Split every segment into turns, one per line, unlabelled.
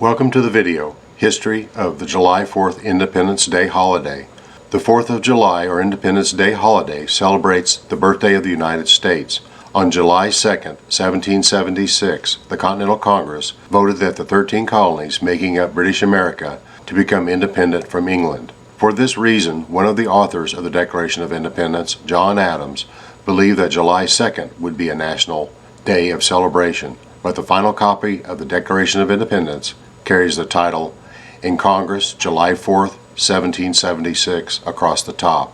Welcome to the video, History of the July 4th Independence Day Holiday. The 4th of July, or Independence Day holiday, celebrates the birthday of the United States. On July 2nd, 1776, the Continental Congress voted that the 13 colonies making up British America to become independent from England. For this reason, one of the authors of the Declaration of Independence, John Adams, believed that July 2nd would be a national day of celebration, but the final copy of the Declaration of Independence carries the title, "In Congress, July 4th, 1776," across the top.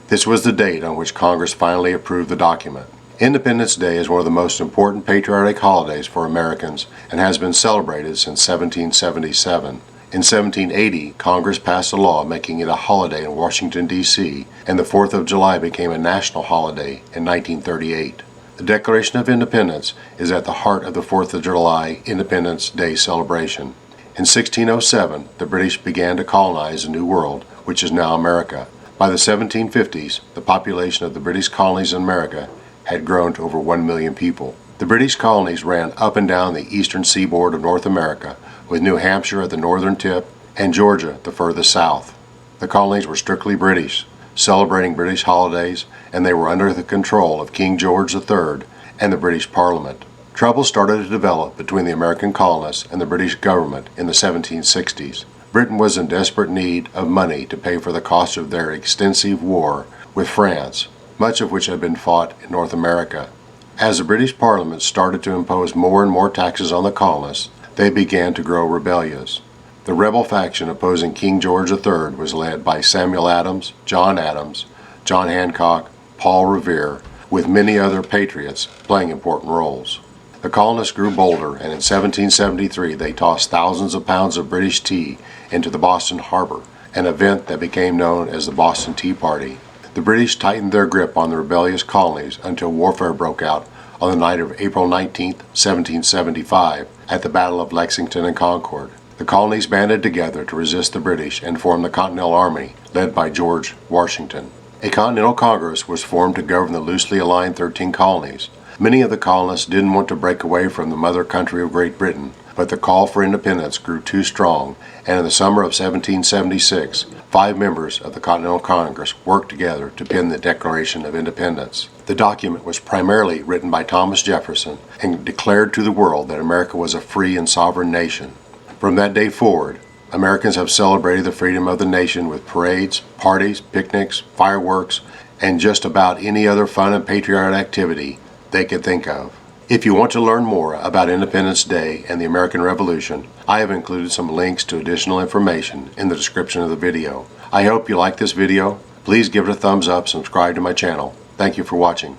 This was the date on which Congress finally approved the document. Independence Day is one of the most important patriotic holidays for Americans and has been celebrated since 1777. In 1780, Congress passed a law making it a holiday in Washington, D.C., and the 4th of July became a national holiday in 1938. The Declaration of Independence is at the heart of the 4th of July Independence Day celebration. In 1607, the British began to colonize the New World, which is now America. By the 1750s, the population of the British colonies in America had grown to over 1 million people. The British colonies ran up and down the eastern seaboard of North America, with New Hampshire at the northern tip and Georgia the furthest south. The colonies were strictly British, celebrating British holidays, and they were under the control of King George III and the British Parliament. Trouble started to develop between the American colonists and the British government in the 1760s. Britain was in desperate need of money to pay for the cost of their extensive war with France, much of which had been fought in North America. As the British Parliament started to impose more and more taxes on the colonists, they began to grow rebellious. The rebel faction opposing King George III was led by Samuel Adams, John Hancock, Paul Revere, with many other patriots playing important roles. The colonists grew bolder, and in 1773 they tossed thousands of pounds of British tea into the Boston harbor, an event that became known as the Boston Tea Party. The British tightened their grip on the rebellious colonies until warfare broke out on the night of April 19, 1775, at the Battle of Lexington and Concord. The colonies banded together to resist the British and formed the Continental Army, led by George Washington. A Continental Congress was formed to govern the loosely aligned 13 colonies. Many of the colonists didn't want to break away from the mother country of Great Britain, but the call for independence grew too strong, and in the summer of 1776, 5 members of the Continental Congress worked together to pen the Declaration of Independence. The document was primarily written by Thomas Jefferson and declared to the world that America was a free and sovereign nation. From that day forward, Americans have celebrated the freedom of the nation with parades, parties, picnics, fireworks, and just about any other fun and patriotic activity they could think of. If you want to learn more about Independence Day and the American Revolution, I have included some links to additional information in the description of the video. I hope you like this video. Please give it a thumbs up, subscribe to my channel. Thank you for watching.